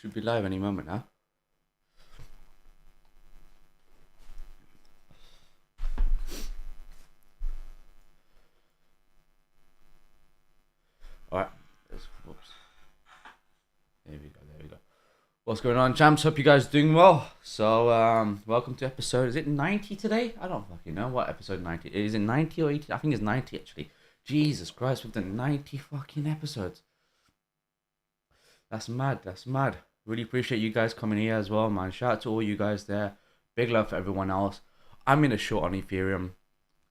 Should be live any moment now. Alright. Whoops. There we go, there we go. What's going on, champs? Hope you guys are doing well. So, welcome to episode, is it 90 today? I don't fucking know what episode 90 is. It 90 or 80? I think it's 90 actually. Jesus Christ, we've done 90 fucking episodes. That's mad, that's mad. Really appreciate you guys coming here as well, man. Shout out to all you guys there. Big love for everyone else. I'm in a short on Ethereum.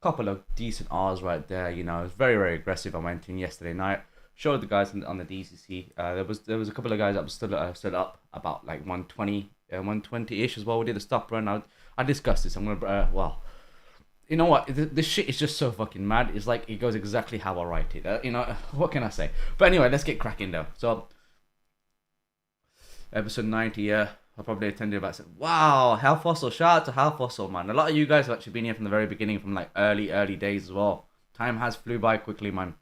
Couple of decent R's right there, you know. It was very, very aggressive. I went in yesterday night. Showed the guys on the DCC. There was a couple of guys that were stood up about like 120, 120-ish as well. We did a stop run. I discussed this. I'm gonna well, you know what? This shit is just so fucking mad. It's like it goes exactly how I write it. You know what can I say? But anyway, let's get cracking though. So episode 90. Yeah, I probably attended about. Wow, Hal Fossil. Shout out to Hal Fossil, man. A lot of you guys have actually been here from the very beginning, from like early days as well. Time has flew by quickly, man.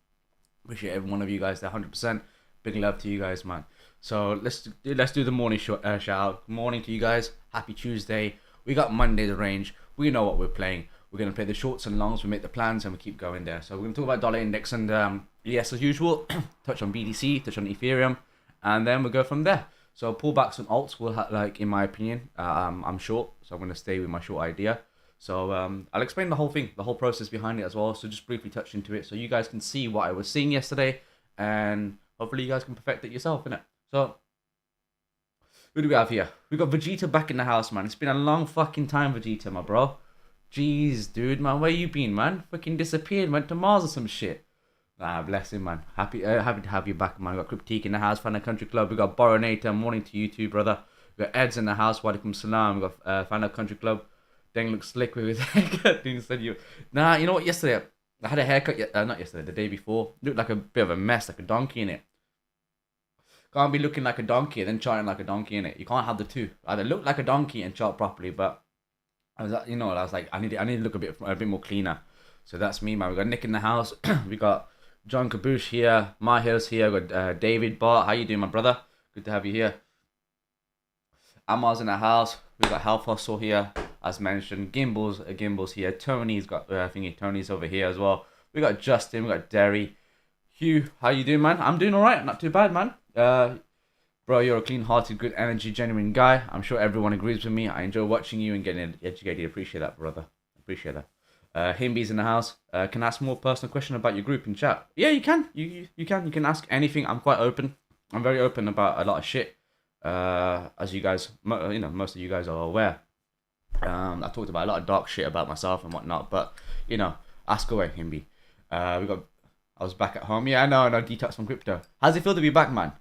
Appreciate every one of you guys there, 100%. Big love to you guys, man. So let's do the morning shout out. Good morning to you guys. Happy Tuesday. We got Monday's range. We know what we're playing. We're gonna play the shorts and longs. We make the plans and we keep going there. So we're gonna talk about dollar index and yes, as usual, touch on BTC, touch on Ethereum, and then we'll go from there. So pullbacks and alts will like, in my opinion, I'm short, so I'm gonna stay with my short idea. So I'll explain the whole thing, the whole process behind it as well. So just briefly touch into it so you guys can see what I was seeing yesterday, and hopefully you guys can perfect it yourself, innit? So who do we have here? We got Vegeta back in the house, man. It's been a long fucking time, Vegeta, my bro. Jeez, dude, man, where you been, man? Fucking disappeared, went to Mars or some shit. Ah, bless him, man. Happy to have you back, man. We got Cryptique in the house, Daink Country Club. We got Boronator, morning to you too, brother. We got Eds in the house, Walaikum Salam. We got Daink Country Club. Deng looks slick with his haircut. Deng said you. Nah, you know what? Yesterday I had a haircut. Not yesterday. The day before, looked like a bit of a mess, like a donkey in it. Can't be looking like a donkey and then charting like a donkey in it. You can't have the two. Either look like a donkey and chart properly. But I was like, I need to look a bit more cleaner. So that's me, man. We got Nick in the house. We got John Kaboosh here. Mahir's here. We got David Bart. How you doing, my brother? Good to have you here. Amar's in the house. We got Hal Fossil here. As mentioned, Gimbal's here. Tony's got, Tony's over here as well. We got Justin, we got Derry. Hugh, how you doing, man? I'm doing alright, not too bad, man. Bro, you're a clean-hearted, good energy, genuine guy. I'm sure everyone agrees with me. I enjoy watching you and getting educated. Appreciate that, brother. Appreciate that. Himby's in the house. Can I ask more personal question about your group in chat? Yeah, you can. You can ask anything. I'm quite open. I'm very open about a lot of shit. As you guys, most of you guys are aware. I talked about a lot of dark shit about myself and whatnot, but ask away, Himby. I was back at home. Yeah, I know, detox from crypto. How's it feel to be back, man?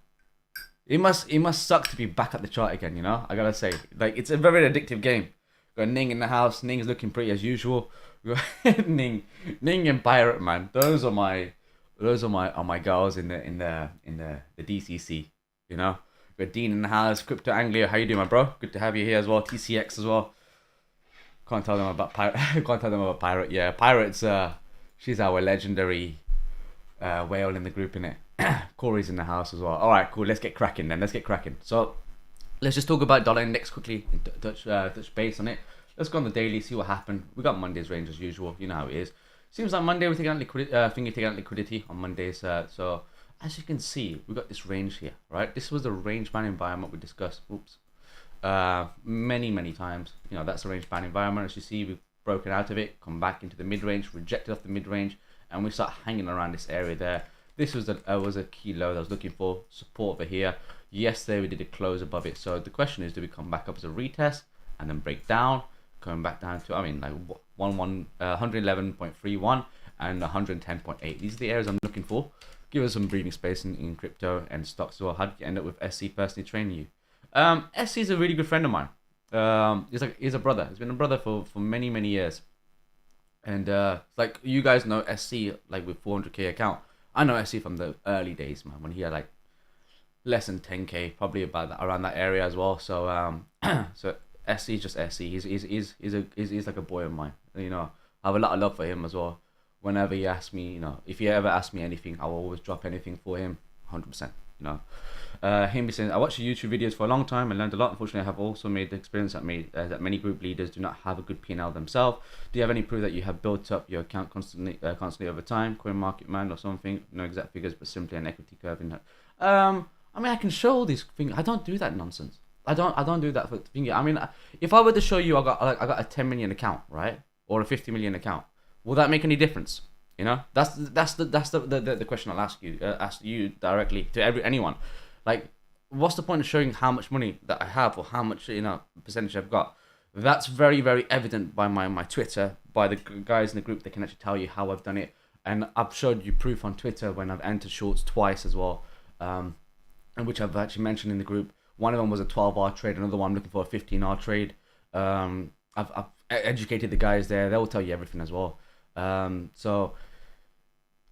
It must suck to be back at the chart again, you know? I gotta say, like, it's a very addictive game. Got Ning in the house. Ning's looking pretty as usual. We got Ning and Pirate, man. Those are my girls in the DCC, you know? We got Dean in the house. Crypto Anglia, how you doing, my bro? Good to have you here as well. TCX as well. Can't tell them about Pirate. Can't tell them about Pirate. Yeah, Pirate's she's our legendary whale in the group, innit? Corey's in the house as well. All right, cool. Let's get cracking then. Let's get cracking. So let's just talk about dollar index quickly. Touch base on it. Let's go on the daily. See what happened. We got Monday's range as usual. You know how it is. Seems like Monday we take out liquidity. Taking out liquidity on Mondays. So as you can see, we got this range here, right? This was the range band environment we discussed. Oops. Many times. You know, that's a range band environment. As you see, we've broken out of it, come back into the mid-range, rejected off the mid-range, and we start hanging around this area there. This was a key low that I was looking for, support over here. Yesterday we did a close above it. So the question is, do we come back up as a retest and then break down, coming back down to, like 111.31 and 110.8. These are the areas I'm looking for. Give us some breathing space in crypto and stocks as well. How did you end up with SC personally training you? SC is a really good friend of mine. He's a brother. He's been a brother for many years. And like you guys know SC, like with 400k account. I know SC from the early days, man, when he had like less than 10k, probably about around that area as well. So so SC is just SC. He's like a boy of mine. You know, I have a lot of love for him as well. Whenever he asks me, if he ever asks me anything, I will always drop anything for him, 100%. you know. Him be saying, I watched your YouTube videos for a long time and learned a lot. Unfortunately, I have also made the experience that many group leaders do not have a good P&L themselves. Do you have any proof that you have built up your account constantly over time, coin market man or something? No exact figures, but simply an equity curve in that. I mean, I can show all these things. I don't do that nonsense. I don't do that for thingy. I mean, if I were to show you, I got a 10 million account, right, or a 50 million account, will that make any difference? You know, that's the question I'll ask you directly to anyone. Like, what's the point of showing how much money that I have or how much, you know, percentage I've got? That's very, very evident by my Twitter, by the guys in the group. They can actually tell you how I've done it, and I've showed you proof on Twitter when I've entered shorts twice as well, and which I've actually mentioned in the group. One of them was a 12-hour trade, another one I'm looking for a 15-hour trade. I've educated the guys there. They will tell you everything as well. So,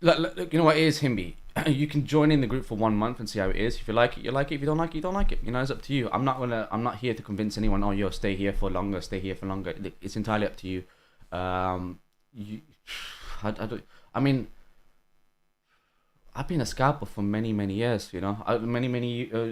look, you know what it is, Himby? You can join in the group for 1 month and see how it is. If you like it, you like it. If you don't like it, you don't like it. You know, it's up to you. I'm not here to convince anyone. Oh, yo, stay here for longer. Stay here for longer. It's entirely up to you. I mean, I've been a scalper for many years. You know,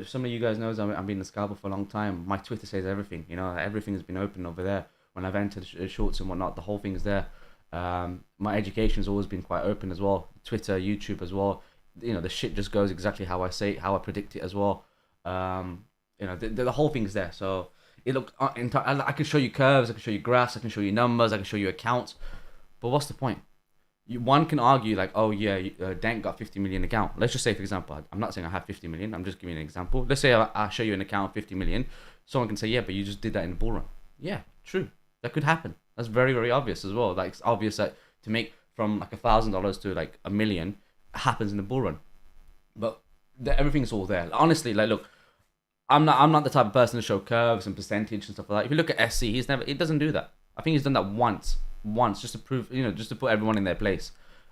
some of you guys knows I've been a scalper for a long time. My Twitter says everything. You know, everything has been open over there. When I've entered shorts and whatnot, the whole thing's there. My education's always been quite open as well. Twitter, YouTube as well. You know, the shit just goes exactly how I say it, how I predict it as well. You know, the whole thing's there. So I can show you curves, I can show you graphs, I can show you numbers, I can show you accounts. But what's the point? One can argue like, oh yeah, Daink got 50 million account. Let's just say, for example, I'm not saying I have 50 million. I'm just giving you an example. Let's say I show you an account of 50 million. Someone can say, yeah, but you just did that in the bull run. Yeah, true. That could happen. That's very, very obvious as well. Like, it's obvious that to make from like $1,000 to like $1 million happens in the bull run. But everything's all there. Honestly, like, look, I'm not the type of person to show curves and percentage and stuff like that. If you look at SC, he doesn't do that. I think he's done that once just to prove, you know, just to put everyone in their place.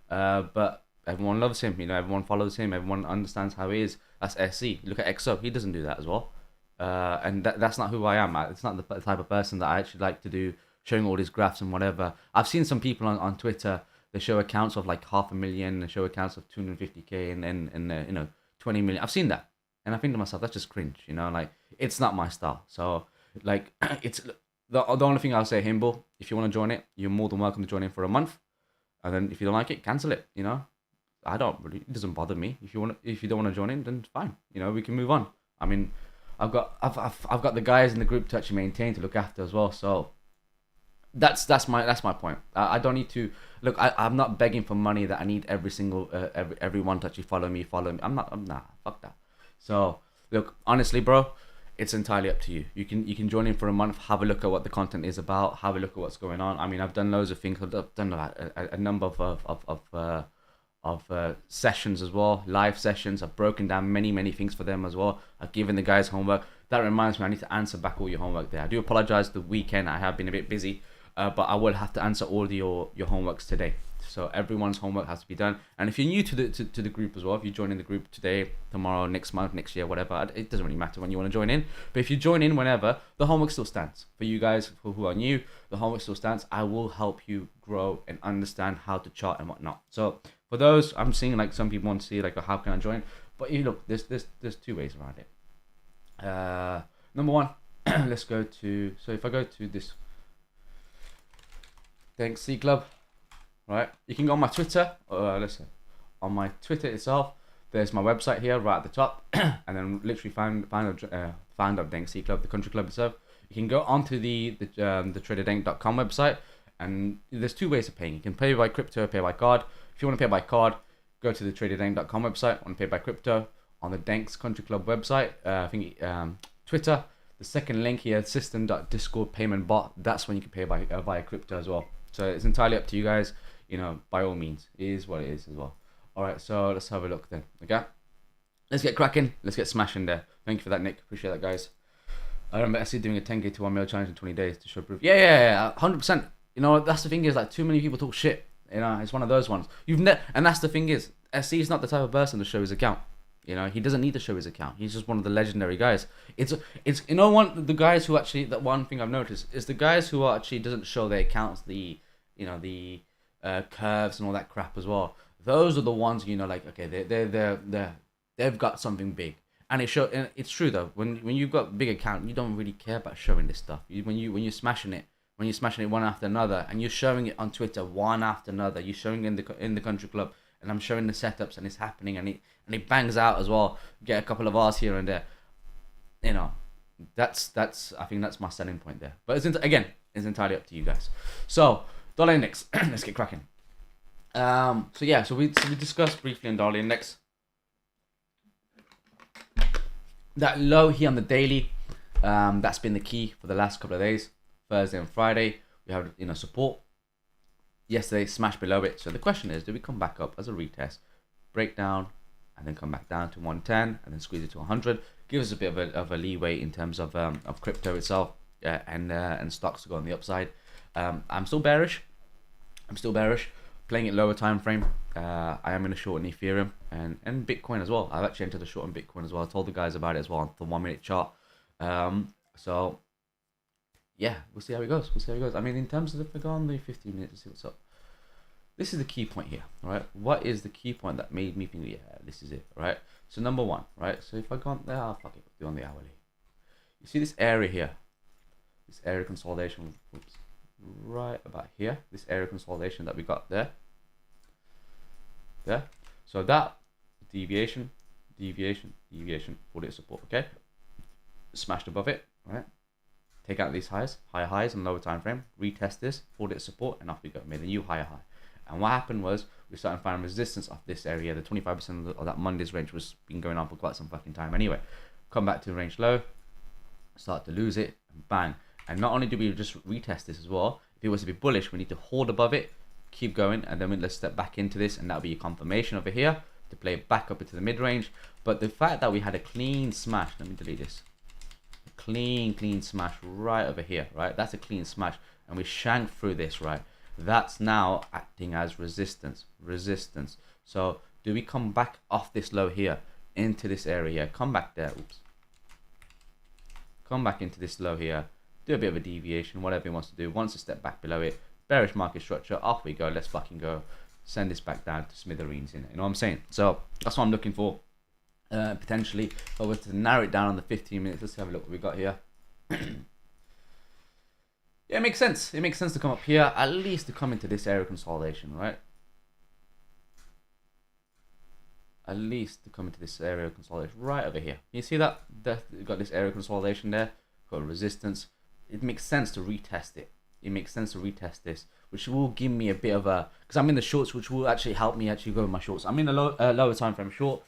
But everyone loves him, you know, everyone follows him, everyone understands how he is. That's SC. You look at XO, he doesn't do that as well. And that's not who I am. It's not the type of person that I actually like to do, showing all these graphs and whatever. I've seen some people on Twitter, they show accounts of like 500,000, they show accounts of 250k and then you know, 20 million. I've seen that, and I think to myself, that's just cringe, you know, like, it's not my style. So like, it's the only thing I'll say, Himbo, if you want to join it, you're more than welcome to join in for a month, and then if you don't like it, cancel it. You know, it doesn't bother me. If you don't want to join in, then fine, you know, we can move on. I mean, I've got the guys in the group to actually maintain, to look after as well. So that's my point. I don't need to look. I'm not begging for money that I need everyone to actually follow me. I'm not. Fuck that. So look, honestly, bro, it's entirely up to you. You can join in for a month, have a look at what the content is about, have a look at what's going on. I mean, I've done loads of things. I've done a number of sessions as well, live sessions. I've broken down many things for them as well. I've given the guys homework. That reminds me, I need to answer back all your homework there. I do apologize, the weekend I have been a bit busy, but I will have to answer all your homeworks today. So everyone's homework has to be done. And if you're new to the group as well, if you join in the group today, tomorrow, next month, next year, whatever, it doesn't really matter when you want to join in. But if you join in whenever, the homework still stands. For you guys who are new, the homework still stands. I will help you grow and understand how to chart and whatnot. So for those, I'm seeing like some people want to see like, how can I join? But you look, there's two ways around it. Number one, let's go to, so if I go to this Daink Country Club, right? You can go on my Twitter, listen, on my Twitter itself, there's my website here right at the top, and then literally find of Daink Country Club, the country club itself. You can go onto the traderdaink.com website, and there's two ways of paying. You can pay by crypto, pay by card. If you want to pay by card, go to the traderdaink.com website. Want to pay by crypto, on the Daink Country Club website, I think Twitter, the second link here, system.discord payment bot, that's when you can pay by via crypto as well. So it's entirely up to you guys, you know, by all means. It is what it is as well. Alright, so let's have a look then, okay? Let's get cracking, let's get smashing there. Thank you for that, Nick, appreciate that, guys. I remember actually doing a 10k to 1 mil challenge in 20 days to show proof. Yeah, 100%. You know, that's the thing is, like, too many people talk shit. You know, it's one of those ones. And that's the thing is, SC is not the type of person to show his account. You know, he doesn't need to show his account. He's just one of the legendary guys. It's you know, the guys who actually, that one thing I've noticed is the guys who are actually doesn't show their accounts, the curves and all that crap as well. Those are the ones, you know, like, okay, they're they've got something big. And and it's true though. When you've got big account, you don't really care about showing this stuff. When you're smashing it, one after another, and you're showing it on Twitter one after another, you're showing it in the country club, and I'm showing the setups, and it's happening, and it bangs out as well. Get a couple of R's here and there. You know, that's I think that's my selling point there. But it's entirely up to you guys. So dollar index, let's get cracking. So we discussed briefly on dollar index. That low here on the daily, that's been the key for the last couple of days. Thursday and Friday, we have support. Yesterday, smashed below it. So the question is, do we come back up as a retest, break down, and then come back down to 110, and then squeeze it to 100? Give us a bit of a leeway in terms of crypto itself, and stocks to go on the upside. I'm still bearish. Playing it lower time frame. I am going to short in Ethereum and Bitcoin as well. I've actually entered a short on Bitcoin as well. I told the guys about it as well on the 1 minute chart. So yeah, we'll see how it goes. I mean, in terms of if I go on the 15 minutes to see what's up. This is the key point here, right? What is the key point that made me think, yeah, this is it, right? So number one, right? So if I go on there, fuck it, do on the hourly. You see this area here, this area consolidation. Oops. Right about here, this area consolidation that we got there. So that deviation, audit support, okay? Smashed above it, right? Take out these highs, higher highs and lower time frame, retest this, audit support, and off we go. Made a new higher high. And what happened was we started finding resistance off this area. The 25% of that Monday's range was been going on for quite some fucking time anyway. Come back to range low, start to lose it, and bang. And not only do we just retest this as well, if it was to be bullish, we need to hold above it, keep going, and then let's step back into this, and that'll be your confirmation over here to play it back up into the mid-range. But the fact that we had a clean smash, let me delete this, a clean smash right over here, right? That's a clean smash, and we shanked through this, right? That's now acting as resistance. So do we come back off this low here into this area here? Come back there, oops. Come back into this low here. Do a bit of a deviation, whatever he wants to do. Once a step back below it, bearish market structure, off we go. Let's fucking go. Send this back down to smithereens in it. You know what I'm saying? So that's what I'm looking for. Potentially, if I was to narrow it down on the 15 minutes, let's have a look what we got here. Yeah, it makes sense. It makes sense to come up here, at least to come into this area consolidation, right? At least to come into this area consolidation right over here. You see that? We've got this area consolidation there, got resistance. It makes sense to retest it. It makes sense to retest this, which will give me a bit of a, because I'm in the shorts, which will actually help me actually go with my shorts. I'm in a lower time frame short.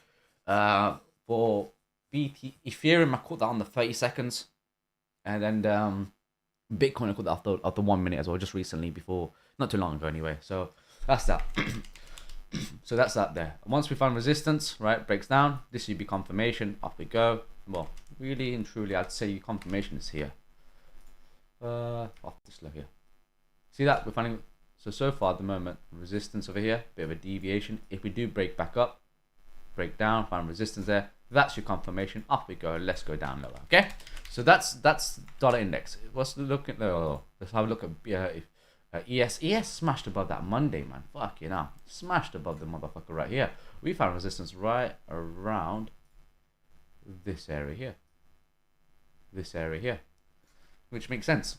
For Ethereum, I caught that on the 30 seconds, and then Bitcoin I caught that after 1 minute as well, just recently, before, not too long ago anyway. So that's that. So that's that there. Once we find resistance, right, breaks down, this should be confirmation. Off we go. Well, really and truly, I'd say your confirmation is here. Off this low here. See that? We're finding, so far at the moment, resistance over here, bit of a deviation. If we do break back up, break down, find resistance there, that's your confirmation. Off we go. Let's go down lower. Okay, so that's dollar index. Let's look at let's have a look at if ES smashed above that Monday, man. Fuck you know, smashed above the motherfucker right here. We found resistance right around this area here, which makes sense.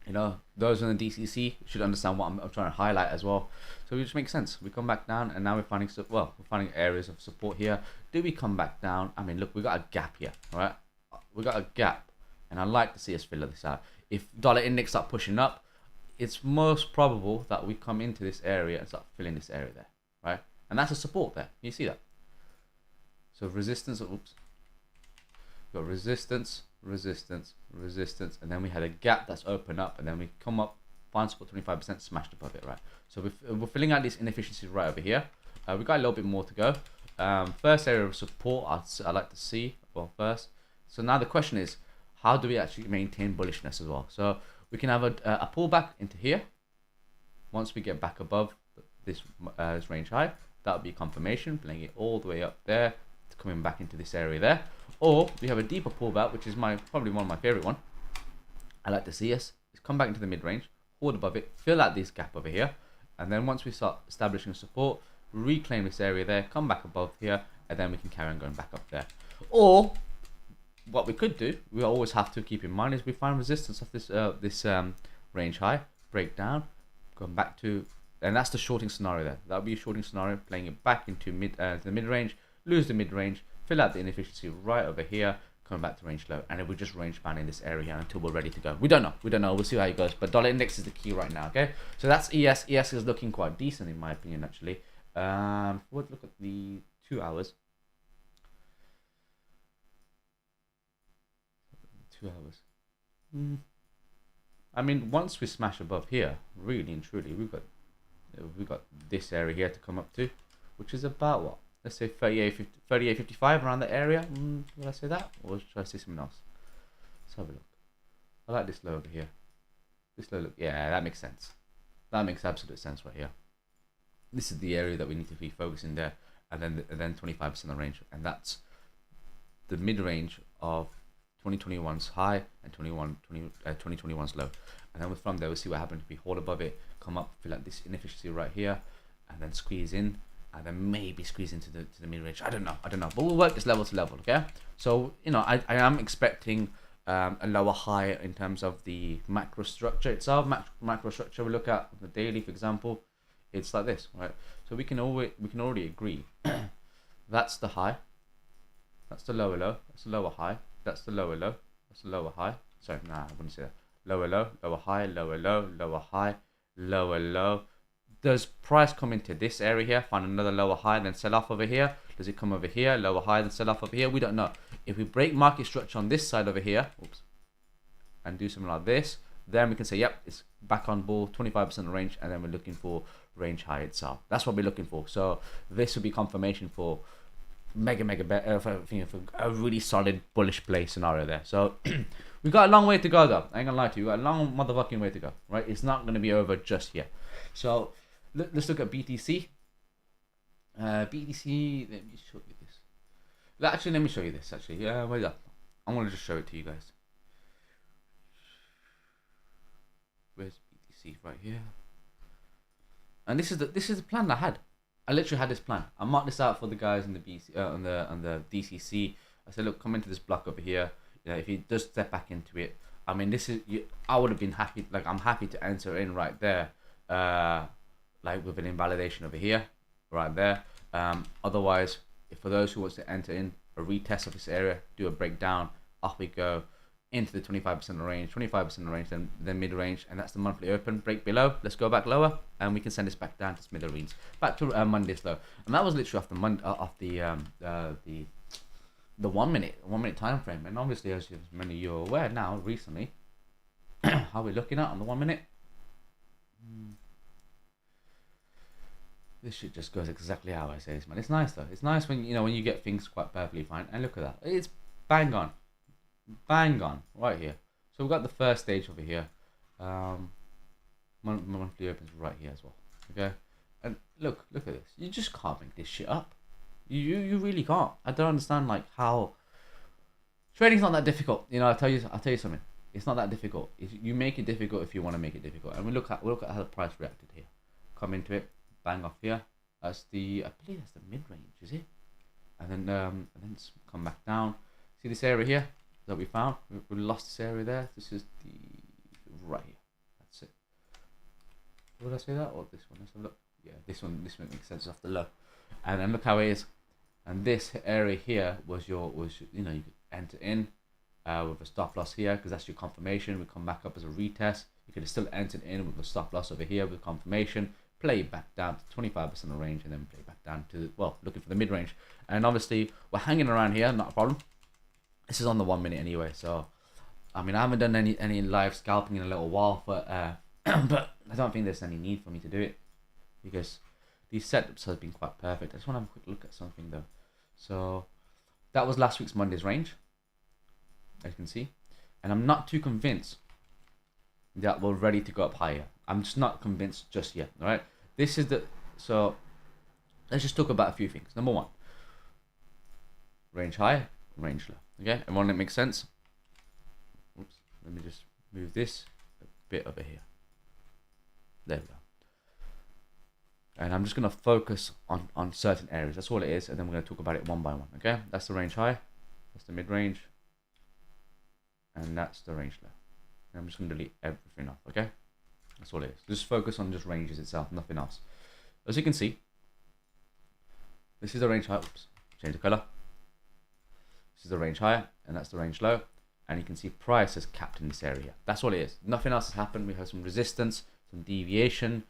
You know, those in the DCC should understand what I'm trying to highlight as well. So it just makes sense. We come back down, and now we're finding areas of support here. Do we come back down? I mean, look, we got a gap here, right? We got a gap, and I'd like to see us fill this out. If dollar index start pushing up, it's most probable that we come into this area and start filling this area there, right? And that's a support there. You see that? So resistance. Oops. Got resistance, and then we had a gap that's open up, and then we come up, find support 25%, smashed above it, right? So we're filling out these inefficiencies right over here. We got a little bit more to go. First area of support I'd like to see, well, first. So now the question is, how do we actually maintain bullishness as well? So we can have a pullback into here. Once we get back above this range high, that would be confirmation, playing it all the way up there, coming back into this area there. Or we have a deeper pullback, which is probably one of my favorite one. I like to see us is come back into the mid range, hold above it, fill out this gap over here, and then once we start establishing support, reclaim this area there, come back above here, and then we can carry on going back up there. Or what we could do, we always have to keep in mind, is we find resistance of this range high, break down, going back to, and that's the shorting scenario there. That would be a shorting scenario, playing it back into the mid range, lose the mid range, fill out the inefficiency right over here, coming back to range low, and it would just range bound in this area here until we're ready to go. We don't know. We'll see how it goes. But dollar index is the key right now. Okay, so that's ES. ES is looking quite decent in my opinion, actually. We'll look at the 2 hours. 2 hours. I mean, once we smash above here, really and truly, we've got this area here to come up to, which is about what? Let's say 38.55 around the area. Will I say that, or should I say something else? Let's have a look. I like this low over here. This low look, yeah, that makes sense. That makes absolute sense right here. This is the area that we need to be focusing there, and then 25% of range, and that's the mid range of 2021's high and 2021's low. And then from there, we'll see what happens if we hold above it, come up, feel like this inefficiency right here, and then squeeze in, and then maybe squeeze into the mid range. I don't know, but we'll work this level to level. Okay, so I am expecting a lower high in terms of the macro structure itself. Macro structure we look at the daily, for example, it's like this, right? So we can already agree that's the high, that's the lower low, that's the lower high, that's the lower low, that's the lower high. Sorry, nah, I wouldn't say that. Lower low, lower high, lower low, lower high, lower low. Does price come into this area here, find another lower high, and then sell off over here? Does it come over here, lower high, then sell off over here? We don't know. If we break market structure on this side over here, and do something like this, then we can say, yep, it's back on ball, 25% range, and then we're looking for range high itself. That's what we're looking for. So this will be confirmation for for a really solid bullish play scenario there. So we got a long way to go though. I ain't gonna lie to you, we got a long motherfucking way to go, right? It's not gonna be over just yet. So let's look at BTC. BTC, let me show you this. Actually, let me show you this. Actually, yeah, wait up. I'm gonna just show it to you guys. Where's BTC? Right here. And this is the plan I had. I literally had this plan. I marked this out for the guys in the BC on the DCC. I said, look, come into this block over here. You know, if he does step back into it, I mean, I would have been happy. Like, I'm happy to enter in right there. Like with an invalidation over here, right there. Otherwise, for those who wants to enter in a retest of this area, do a breakdown, off we go into the 25% range, 25% range, then mid range, and that's the monthly open. Break below, let's go back lower, and we can send this back down to smithereens, back to Monday's low. And that was literally off the 1 minute time frame. And obviously, as many of you are aware now, recently, how we're looking at on the 1 minute. This shit just goes exactly how I say this, man. It's nice though. It's nice when you get things quite perfectly fine. And look at that. It's bang on right here. So we've got the first stage over here. Monthly opens right here as well. Okay. And look at this. You just can't make this shit up. You really can't. I don't understand like how trading's not that difficult. I'll tell you something. It's not that difficult. You make it difficult if you want to make it difficult. And we'll look at how the price reacted here. Come into it. Bang off here. I believe that's the mid range, is it? And then come back down. See this area here that we found? We lost this area there. This is the right here. That's it. Would I say that or this one? Let's have a look. Yeah, this one makes sense off the low. And then look how it is. And this area here was you could enter in with a stop loss here because that's your confirmation. We come back up as a retest. You could have still entered in with a stop loss over here with confirmation. Play back down to 25% of range, and then play back down to looking for the mid range. And obviously we're hanging around here, not a problem. This is on the 1 minute anyway, so I mean I haven't done any live scalping in a little while, but but I don't think there's any need for me to do it because these setups have been quite perfect. I just want to have a quick look at something though. So that was last week's Monday's range, as you can see, and I'm not too convinced that we're ready to go up higher. I'm just not convinced just yet. All right, so let's just talk about a few things. Number one, range high, range low. Okay, everyone, that makes sense. Oops, let me just move this a bit over here. There we go. And I'm just going to focus on certain areas. That's all it is. And then we're going to talk about it one by one. Okay. That's the range high. That's the mid range. And that's the range low. And I'm just going to delete everything off. Okay. That's all it is. Just focus on just ranges itself. Nothing else. As you can see, this is the range high. Oops. Change the color. This is the range high. And that's the range low. And you can see price is capped in this area. That's all it is. Nothing else has happened. We have some resistance, some deviation,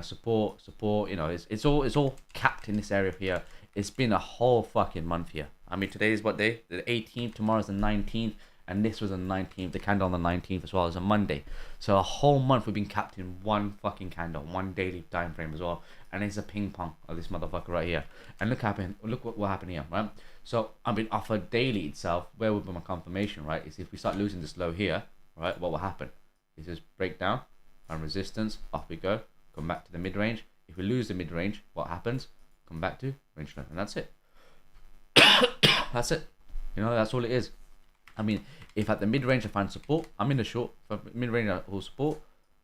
support, it's all capped in this area here. It's been a whole fucking month here. I mean, today is what day? The 18th, tomorrow's the 19th, and this was the 19th, the candle on the 19th as well as a Monday. So a whole month we've been capped in one fucking candle, one daily time frame as well. And it's a ping pong of this motherfucker right here. And look what happened here, right? So I've been offered daily itself. Where would be my confirmation, right? Is if we start losing this low here, right? What will happen? Is this breakdown and resistance, off we go. Come back to the mid-range. If we lose the mid-range, what happens? Come back to range low, and that's it. That's it. That's all it is. I mean, if at the mid-range I find support, I'm in the short. For mid-range I will support.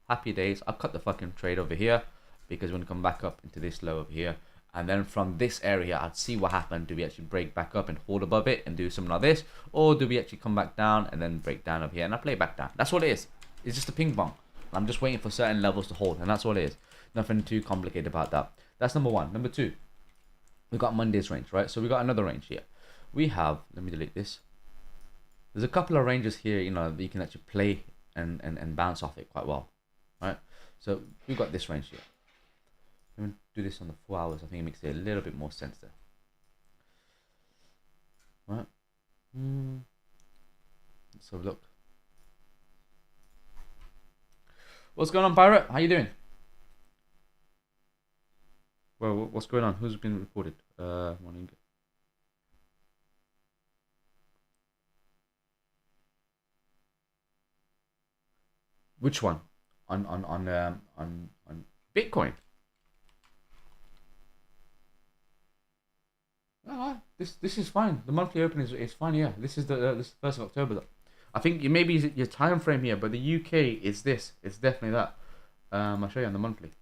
Happy days. I'll cut the fucking trade over here because we're going to come back up into this low over here. And then from this area, I'd see what happened. Do we actually break back up and hold above it and do something like this? Or do we actually come back down and then break down over here and I play back down? That's what it is. It's just a ping pong. I'm just waiting for certain levels to hold, and that's all it is. Nothing too complicated about that. That's number one. Number two, we got Monday's range, right? So we got another range here. We have, let me delete this. There's a couple of ranges here, that you can actually play and bounce off it quite well, right? So we got this range here. Let me do this on the 4 hours. I think it makes it a little bit more sense there. Right? Let's have a look. What's going on, Pirate? How you doing? Well, what's going on? Who's been reported? Morning. Which one? On Bitcoin. This is fine. The monthly open is fine. Yeah, this is the 1st of October. I think maybe your time frame here, but the UK is this. It's definitely that. I'll show you on the monthly.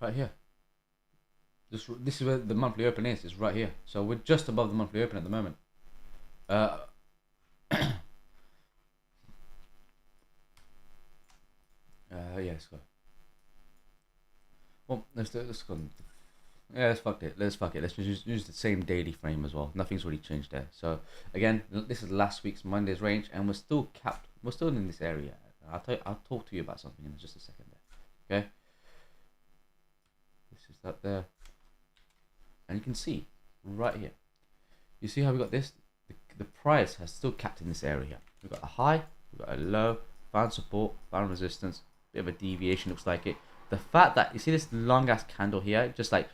Right here. This is where the monthly open is. It's right here. So we're just above the monthly open at the moment. Let's go. Well, let's go. Yeah, let's fuck it. Let's just use the same daily frame as well. Nothing's really changed there. So again, this is last week's Monday's range, and we're still capped. We're still in this area. I'll talk to you about something in just a second there. Okay. This is that there, and you can see right here. You see how we got this? The price has still capped in this area. We've got a high, we've got a low, found support, found resistance. Bit of a deviation, looks like it. The fact that you see this long ass candle here, just like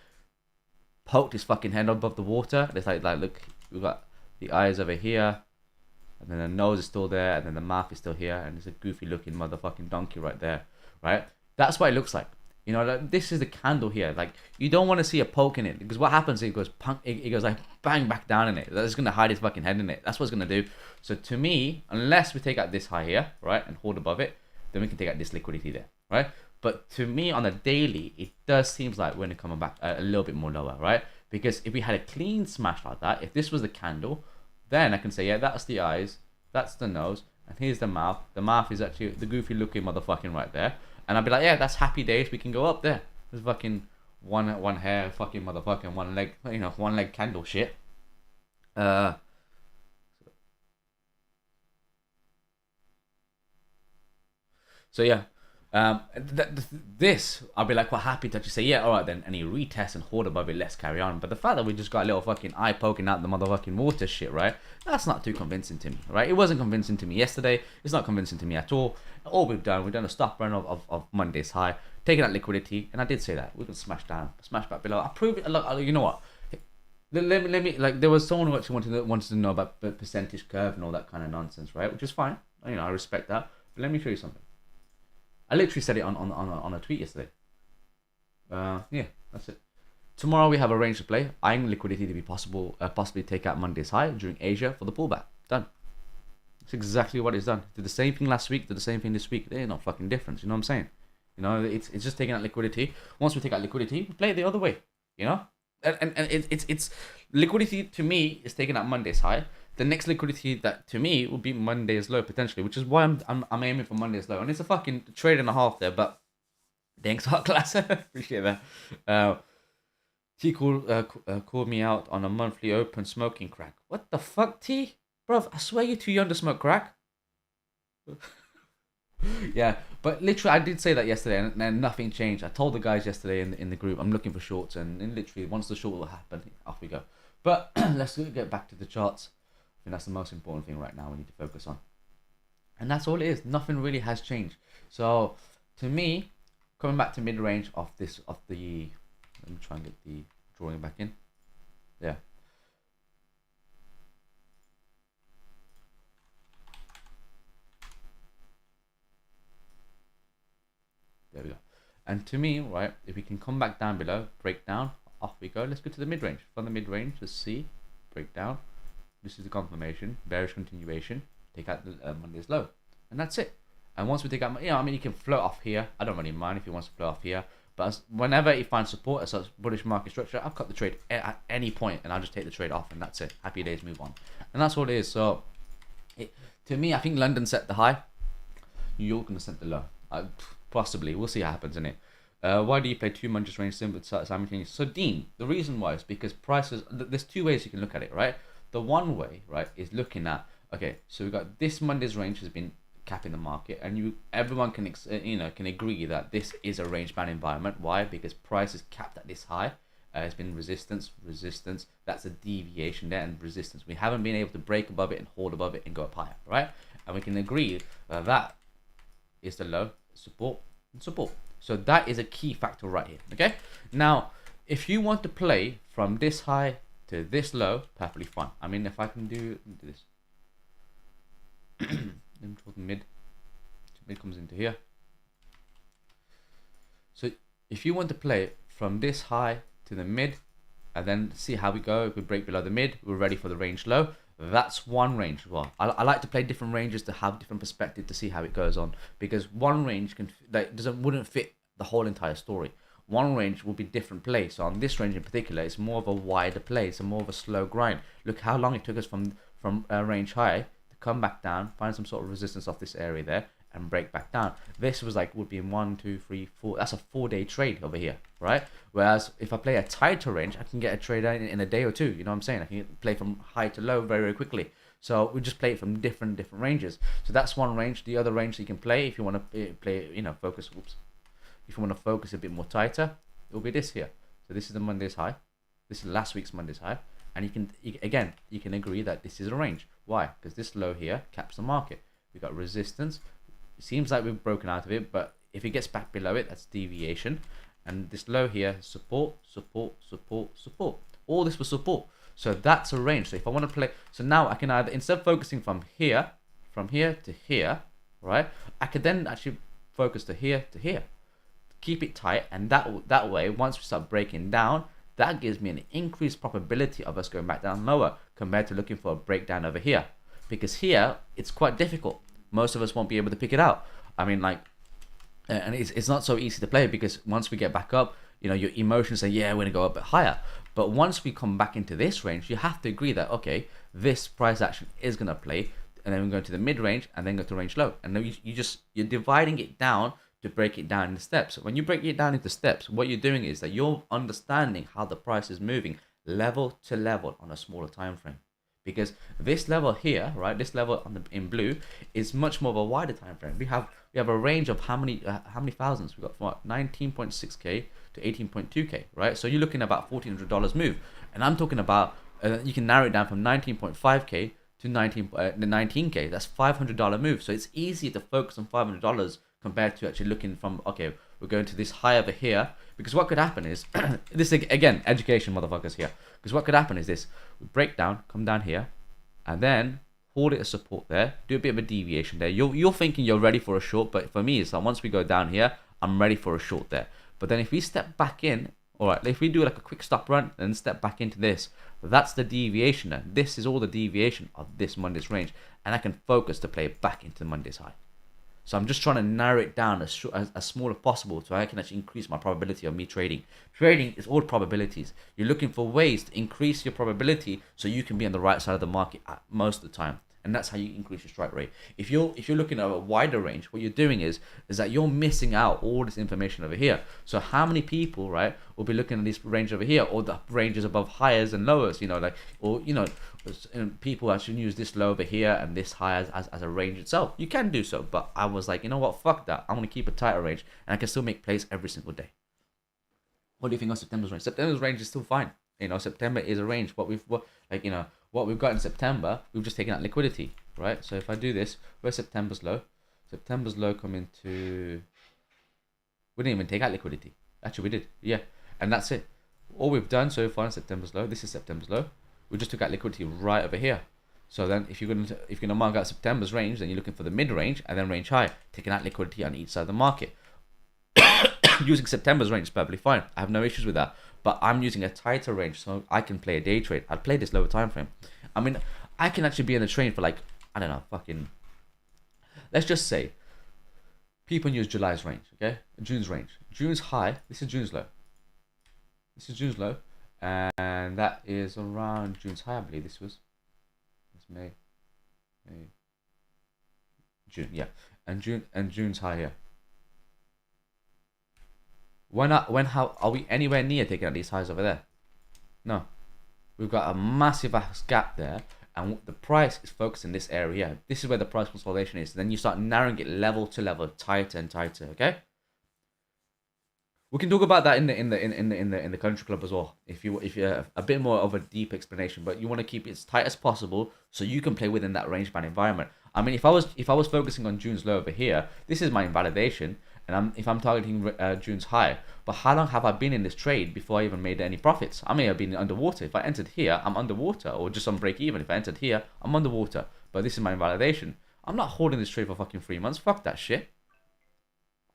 poked his fucking head above the water. It's like look, we've got the eyes over here, and then the nose is still there, and then the mouth is still here, and there's a goofy looking motherfucking donkey right there, right? That's what it looks like. Like, this is the candle here. Like, you don't want to see a poke in it, because what happens is it goes punk, it goes like bang back down in it. That's gonna hide his fucking head in it. That's what it's gonna do. So to me, unless we take out this high here, right, and hold above it, then we can take out this liquidity there, right? But to me, on the daily, it does seem like we're going to come back a little bit more lower, right? Because if we had a clean smash like that, if this was the candle, then I can say, yeah, that's the eyes, that's the nose, and here's the mouth. The mouth is actually the goofy looking motherfucking right there. And I'd be like, yeah, that's happy days. We can go up there. There's fucking one hair fucking motherfucking one leg, one leg candle shit. So yeah. This I'll be like quite happy to actually say, yeah, all right then, and he retests and hold above it, let's carry on. But the fact that we just got a little fucking eye poking out the motherfucking water shit, right, that's not too convincing to me, right? It wasn't convincing to me yesterday. It's not convincing to me at all. All we've done a stop run of Monday's high, taking out liquidity, and I did say that we can smash back below. I proved it. Look, you know what, let me like, there was someone who actually wanted to know about the percentage curve and all that kind of nonsense, right? Which is fine, I respect that. But let me show you something. I literally said it on a tweet yesterday. Yeah, that's it. Tomorrow we have a range to play. Eyeing liquidity to be possibly take out Monday's high during Asia for the pullback. Done. That's exactly what it's done. Did the same thing last week. Did the same thing this week. They're not fucking different. You know what I'm saying? You know, it's just taking out liquidity. Once we take out liquidity, we play it the other way. You know, and it's liquidity to me is taking out Monday's high. The next liquidity that to me will be Monday's low potentially, which is why I'm aiming for Monday's low. And it's a fucking trade and a half there, but thanks, hot class. Appreciate that. T called me out on a monthly open smoking crack. What the fuck, T? Bruv, I swear you're too young to smoke crack. Yeah, but literally, I did say that yesterday, and nothing changed. I told the guys yesterday in the group, I'm looking for shorts, and literally, once the short will happen, off we go. But let's get back to the charts. I think that's the most important thing right now we need to focus on. And that's all it is. Nothing really has changed. So, to me, coming back to mid-range of the... Let me try and get the drawing back in. Yeah. There we go. And to me, right, if we can come back down below, break down, off we go. Let's go to the mid-range. From the mid-range, let's see, break down. This is the confirmation, bearish continuation. Take out the Monday's low, and that's it. And once we take out, I mean, you can float off here. I don't really mind if you want to float off here. But whenever it finds support at such bullish market structure, I'll cut the trade at any point, and I'll just take the trade off, and that's it. Happy days, move on. And that's all it is. So, to me, I think London set the high. New York gonna set the low. Possibly, we'll see what happens in it. Why do you play 2 months range simultaneously? So Dean, the reason why is because prices. There's 2 ways you can look at it, right? The one way, right, is looking at, okay, so we've got this Monday's range has been capping the market, and everyone can can agree that this is a range bound environment. Why? Because price is capped at this high. It's been resistance. That's a deviation there, and resistance. We haven't been able to break above it and hold above it and go up higher, right? And we can agree that is the low, support and support. So that is a key factor right here. Okay. Now, if you want to play from this high to this low, perfectly fine. I mean, if I can do this. Mid comes into here. So if you want to play from this high to the mid and then see how we go, if we break below the mid, we're ready for the range low. That's one range. Well, I like to play different ranges to have different perspective to see how it goes on, because one range wouldn't fit the whole entire story. One range will be different play. So on this range in particular, it's more of a wider play. It's more of a slow grind. Look how long it took us from range high, come back down, find some sort of resistance off this area there, and break back down. This was would be in 1, 2, 3, 4. That's a 4-day trade over here, right? Whereas if I play a tighter range, I can get a trade in a day or two. You know what I'm saying? I can play from high to low very, very quickly. So we just play it from different ranges. So that's one range. The other range that you can play, if you want to play, focus. Whoops. If you want to focus a bit more tighter, it will be this here. So this is the Monday's high. This is last week's Monday's high. And you can agree that this is a range. Why? Because this low here caps the market. We've got resistance. It seems like we've broken out of it, but if it gets back below it, that's deviation. And this low here, support. All this was support. So that's a range. So if I want to play, so now I can either, instead of focusing from here to here, right? I could then actually focus to here. Keep it tight, and that way, once we start breaking down, that gives me an increased probability of us going back down lower compared to looking for a breakdown over here. Because here, it's quite difficult. Most of us won't be able to pick it out. I mean, and it's not so easy to play, because once we get back up, your emotions say, yeah, we're going to go a bit higher. But once we come back into this range, you have to agree that, okay, this price action is going to play, and then we go to the mid-range, and then go to range low. And then you're dividing it down to break it down into steps. When you break it down into steps, what you're doing is that you're understanding how the price is moving level to level on a smaller time frame. Because this level here, right, this level in blue is much more of a wider time frame. We have a range of how many thousands? We've got from 19.6k to 18.2k, right? So you're looking at about $1,400 move, and I'm talking about you can narrow it down from 19.5k to 19k. That's $500 move. So it's easier to focus on $500 compared to actually looking from, okay, we're going to this high over here. Because what could happen is, this again, education motherfuckers here. Because what could happen is this, we break down, come down here, and then hold it as support there, do a bit of a deviation there. You're thinking you're ready for a short, but for me, it's like once we go down here, I'm ready for a short there. But then if we step back in, all right, if we do like a quick stop run and step back into this, that's the deviation there. This is all the deviation of this Monday's range, and I can focus to play back into Monday's high. So I'm just trying to narrow it down as small as possible so I can actually increase my probability of me trading. Trading is all probabilities. You're looking for ways to increase your probability so you can be on the right side of the market at most of the time. And that's how you increase your strike rate. If you're looking at a wider range, what you're doing is that you're missing out all this information over here. So how many people, right, will be looking at this range over here, or the ranges above highs and lowers, people actually use this low over here and this high as a range itself. You can do so, but I was like, you know what, fuck that. I'm gonna keep a tighter range, and I can still make plays every single day. What do you think of September's range? September's range is still fine. September is a range. What we've got in September, we've just taken out liquidity, right? So if I do this, where's September's low? September's low come into... We didn't even take out liquidity. Actually, we did. Yeah. And that's it. All we've done so far in September's low, this is September's low. We just took out liquidity right over here. So then if you're gonna mark out September's range, then you're looking for the mid range and then range high, taking out liquidity on each side of the market. Using September's range is perfectly fine. I have no issues with that. But I'm using a tighter range so I can play a day trade. I'd play this lower time frame. I mean, I can actually be in the trade for like, I don't know, let's just say people use July's range, okay? June's range. June's high. This is June's low. This is June's low. And that is around June's high, I believe this was. It's May. June, yeah. And June's high here. How are we anywhere near taking out these highs over there? No. We've got a massive ass gap there, and the price is focused in this area. This is where the price consolidation is. Then you start narrowing it level to level, tighter and tighter. Okay. We can talk about that in the country club as well. If you're a bit more of a deep explanation, but you want to keep it as tight as possible so you can play within that range band environment. I mean, if I was focusing on June's low over here, this is my invalidation. And if I'm targeting June's high, but how long have I been in this trade before I even made any profits? I may have been underwater. If I entered here, I'm underwater, or just on break even. If I entered here, I'm underwater. But this is my invalidation. I'm not holding this trade for fucking 3 months. Fuck that shit.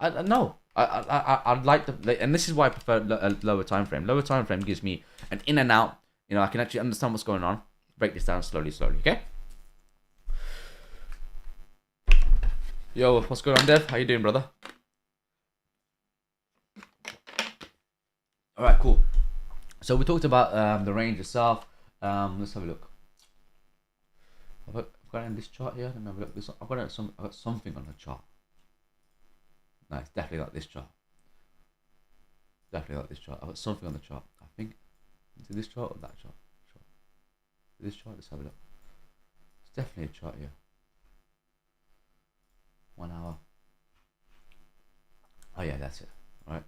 No. I'd like to, and this is why I prefer a lower time frame. Lower time frame gives me an in and out. I can actually understand what's going on. Break this down slowly. Okay. Yo, what's going on, Dev? How you doing, brother? All right, cool. So we talked about the range itself. Let's have a look. I've got in this chart here. Let me have a look. I've got something on the chart. No, it's definitely not this chart. Definitely not this chart. I've got something on the chart. I think is it this chart or that chart? This chart. Let's have a look. It's definitely a chart here. 1 hour. Oh yeah, that's it. All right.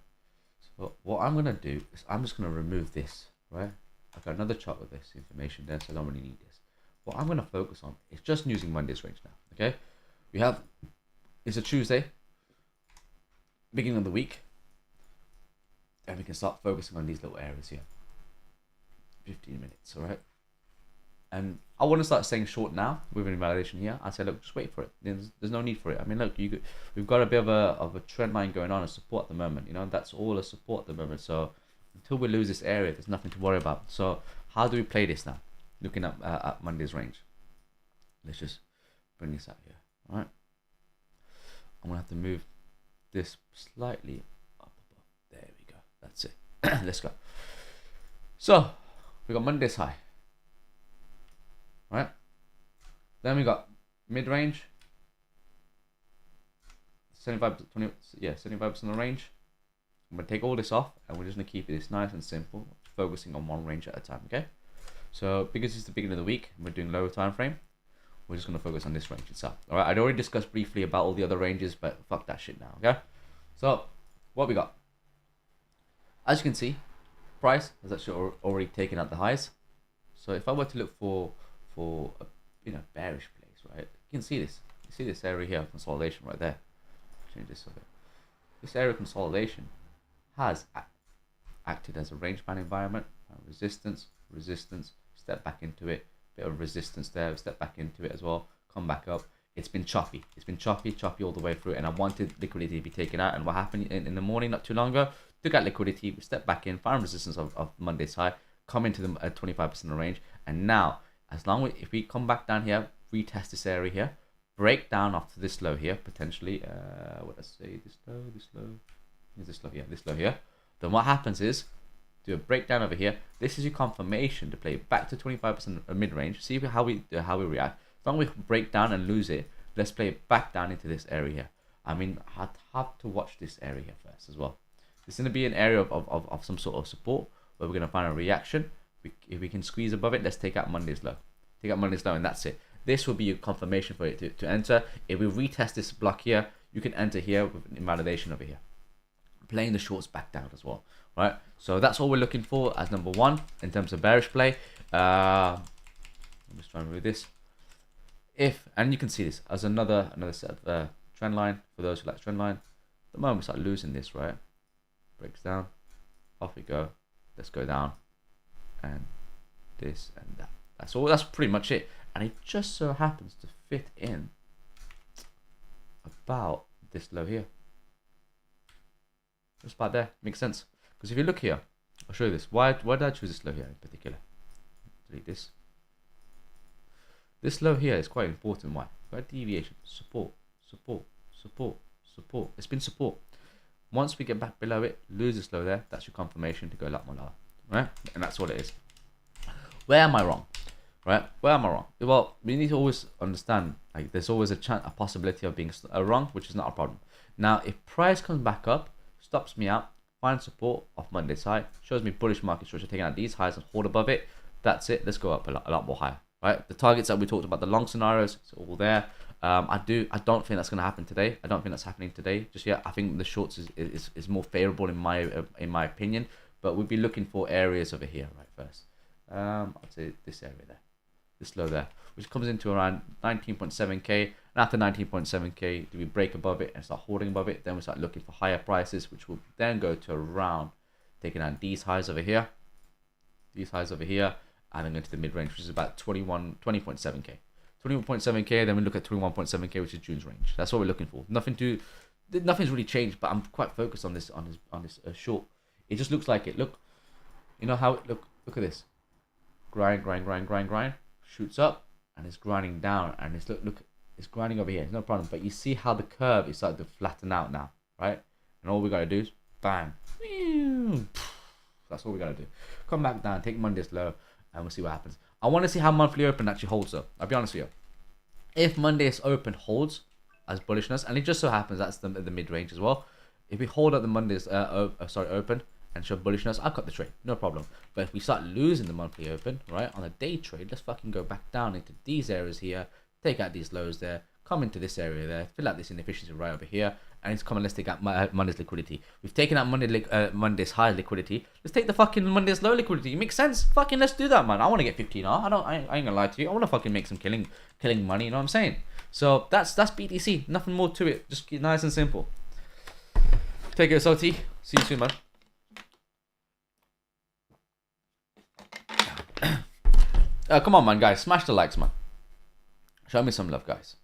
So what I'm gonna do is I'm just gonna remove this, right? I've got another chart with this information there, so I don't really need this. What I'm gonna focus on is just using Monday's range now. Okay, it's a Tuesday, beginning of the week, and we can start focusing on these little areas here. 15 minutes, all right. And I want to start staying short now with an invalidation here. I said, look, just wait for it. There's no need for it. I mean, look, we've got a bit of a trend line going on, a support at the moment. That's all a support at the moment. So until we lose this area, there's nothing to worry about. So how do we play this now? Looking at Monday's range. Let's just bring this out here. All right. I'm gonna have to move this slightly up above. There we go. That's it. Let's go. So we got Monday's high. Right, then we got mid-range, 75%, 75% of the range. I'm gonna take all this off, and we're just gonna keep this nice and simple, focusing on one range at a time. Okay, so because it's the beginning of the week, we're doing lower time frame. We're just gonna focus on this range itself. All right, I'd already discussed briefly about all the other ranges, but fuck that shit now. Okay, so what we got? As you can see, price has actually already taken out the highs. So if I were to look for a bearish place, right? You can see this. You see this area here of consolidation right there. Change this a bit. This area of consolidation has acted as a range band environment. Resistance, step back into it. Bit of resistance there. Step back into it as well. Come back up. It's been choppy. It's been choppy all the way through. And I wanted liquidity to be taken out. And what happened in the morning, not too long ago, took out liquidity, step back in, found resistance of Monday's high, come into the 25% range, and now. If we come back down here, retest this area here, breakdown after this low here, potentially. What did I say? This low, is this low? Yeah, this low here. Then what happens is, do a breakdown over here. This is your confirmation to play back to 25% mid range. See how we react. As long as we break down and lose it, let's play it back down into this area here. I mean, I'd have to watch this area here first as well. It's going to be an area of some sort of support where we're going to find a reaction. If we can squeeze above it, let's take out Monday's low. Take out Monday's low, and that's it. This will be your confirmation for it to enter. If we retest this block here, you can enter here with invalidation over here. Playing the shorts back down as well, right? So that's all we're looking for as number one in terms of bearish play. I'm just trying to remove this. And you can see this as another set of trend line for those who like trend line. The moment we start losing this, right? Breaks down, off we go. Let's go down, and this and that. That's all. That's pretty much it. And it just so happens to fit in about this low here. Just about there. Makes sense. Because if you look here, I'll show you this. Why did I choose this low here in particular? Delete this. This low here is quite important. Why? Got deviation, support, support, support, support. It's been support. Once we get back below it, lose this low there. That's your confirmation to go a lot more lower, right? And that's what it is. Where am I wrong? Right? Where am I wrong? Well, we need to always understand, like, there's always a possibility of being wrong, which is not a problem. Now, if price comes back up, stops me out, finds support off Monday's high, shows me bullish market structure, taking out these highs and hold above it. That's it. Let's go up a lot more higher. Right? The targets that we talked about, the long scenarios, it's all there. I don't think that's going to happen today. I don't think that's happening today just yet. I think the shorts is more favorable in my opinion, but we'll be looking for areas over here right first. I'd say this area there, this low there, which comes into around 19.7k. And after 19.7k, do we break above it and start holding above it? Then we start looking for higher prices, which will then go to around taking out these highs over here, and then into the mid range, which is about 20.7k. 21.7k, then we look at 21.7k, which is June's range. That's what we're looking for. Nothing's really changed, but I'm quite focused on this short. It just looks like it. Look, you know how it look at this. Grind, shoots up, and it's grinding down, and it's look, it's grinding over here. It's no problem, but you see how the curve is starting to flatten out now, right? And all we gotta do is bang. That's all we gotta do. Come back down, take Monday's low, and we'll see what happens. I want to see how monthly open actually holds though. I'll be honest with you. If Monday's open holds as bullishness, and it just so happens that's the mid range as well. If we hold up the Monday's open and show bullishness, I'll cut the trade, no problem. But if we start losing the monthly open, right, on a day trade, let's fucking go back down into these areas here, take out these lows there, come into this area there, fill out this inefficiency right over here, and it's come and let's take out Monday's liquidity. We've taken out Monday's high liquidity. Let's take the fucking Monday's low liquidity. It makes sense. Fucking let's do that, man. I want to get 15R. I ain't gonna lie to you. I want to fucking make some killing money. You know what I'm saying? So that's BTC. Nothing more to it. Just nice and simple. Take it, SLT. See you soon, man. Come on, man, guys. Smash the likes, man. Show me some love, guys.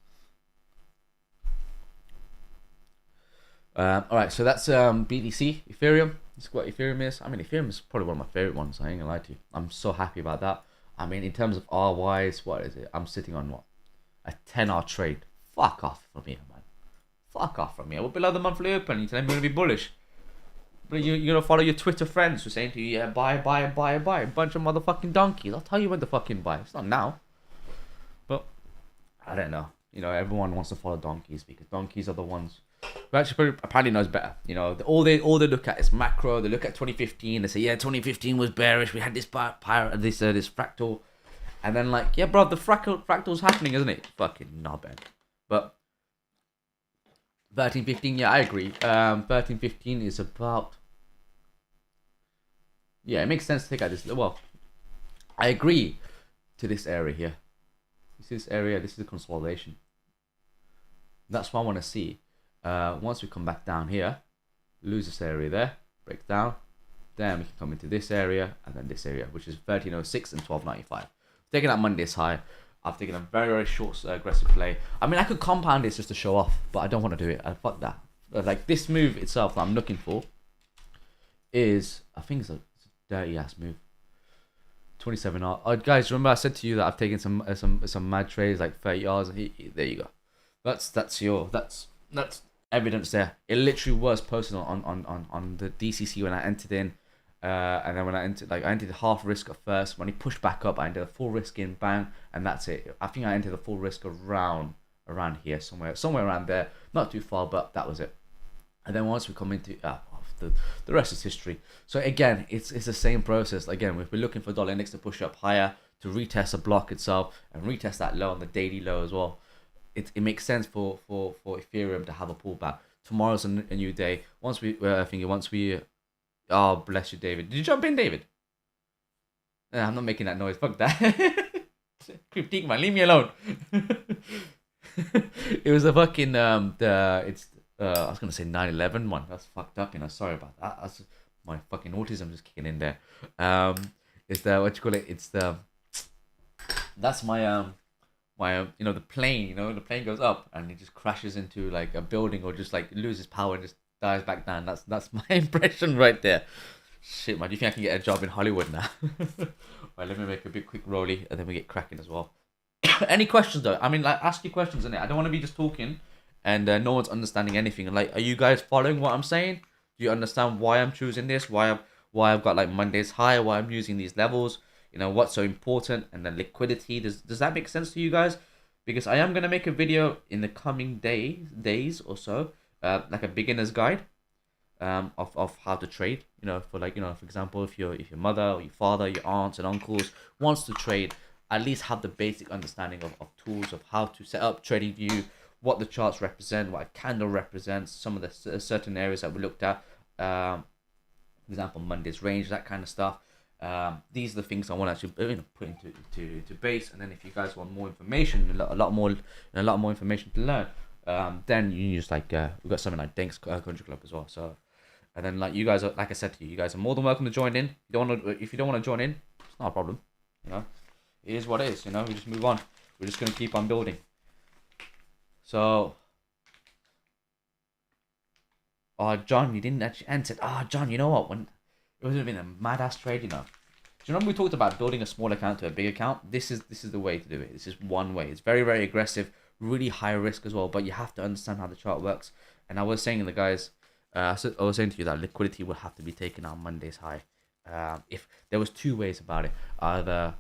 Alright, so that's BTC, Ethereum. This is what Ethereum is. I mean, Ethereum is probably one of my favorite ones. I ain't gonna lie to you. I'm so happy about that. I mean, in terms of R-wise, what is it? I'm sitting on what? A 10R trade. Fuck off from here, man. Fuck off from here. We're below the monthly open. You tell me we're gonna be bullish. But you're gonna follow your Twitter friends who are saying to you, yeah, buy. A bunch of motherfucking donkeys. I'll tell you when to fucking buy. It's not now. But I don't know. You know, everyone wants to follow donkeys because donkeys are the ones who actually apparently knows better. You know, all they look at is macro. They look at 2015. They say, yeah, 2015 was bearish. We had this this fractal, and then like, yeah, bro, the fractal's happening, isn't it? Fucking knobhead. But 1315, yeah, I agree. 1315 is about, yeah, it makes sense to take out this. Well, I agree to this area here. You see this area? This is the consolidation. That's what I want to see. Once we come back down here, lose this area there, break down, then we can come into this area and then this area, which is 1306 and 1295. Taking out Monday's high. I've taken a very, very short aggressive play. I mean, I could compound this just to show off, but I don't want to do it. Fuck that. Like, this move itself that I'm looking for is, I think it's a dirty ass move. 27R. Oh, guys, remember I said to you that I've taken some mad trades, like 30 yards. There you go. That's evidence there. It literally was posted on the DCC when I entered in, and then when I entered half risk at first. When he pushed back up, I entered a full risk in, bang, and that's it. I think I entered the full risk around here somewhere around there, not too far, but that was it. And then once we come into the rest is history. So again, it's the same process. Again, if we're looking for dollar index to push up higher, to retest a block itself and retest that low on the daily low as well, it makes sense for Ethereum to have a pullback. Tomorrow's a new day. Once we oh, bless you, David. Did you jump in, David? I'm not making that noise. Fuck that. Critique, man. Leave me alone. It was a fucking I was gonna say 9/11 one. That's fucked up, Sorry about that. That's my fucking autism just kicking in there. It's the what you call it? It's the that's my the plane. The plane goes up and it just crashes into like a building or just like loses power and just dies back down. That's my impression right there. Shit, man. Do you think I can get a job in Hollywood now? Right, let me make a big quick rollie and then we get cracking as well. Any questions though? I mean, like, ask your questions in it. I don't want to be just talking and no one's understanding anything. Like, are you guys following what I'm saying? Do you understand why I'm choosing this? Why I've got like Monday's high? Why I'm using these levels? What's so important? And then liquidity. Does that make sense to you guys? Because I am gonna make a video in the coming days or so, like a beginner's guide, of how to trade. For example, if your mother or your father, your aunts and uncles wants to trade, at least have the basic understanding of tools of how to set up trading view, what the charts represent, what a candle represents, some of the certain areas that we looked at, for example, Monday's range, that kind of stuff. These are the things I want to actually put into base. And then if you guys want more information, a lot more information to learn, then you use we've got something like Daink Country Club as well. So, and then like you guys are, like I said to you, you guys are more than welcome to join in. If you don't want to join in, it's not a problem. It is what it is. We just move on. We're just gonna keep on building. So, John, you didn't actually enter. John, you know what? When it would have been a mad ass trade, Do you remember we talked about building a small account to a big account? This is the way to do it. This is one way. It's very, very aggressive, really high risk as well. But you have to understand how the chart works. And I was saying to the guys, I was saying to you that liquidity will have to be taken on Monday's high. If there was two ways about it, either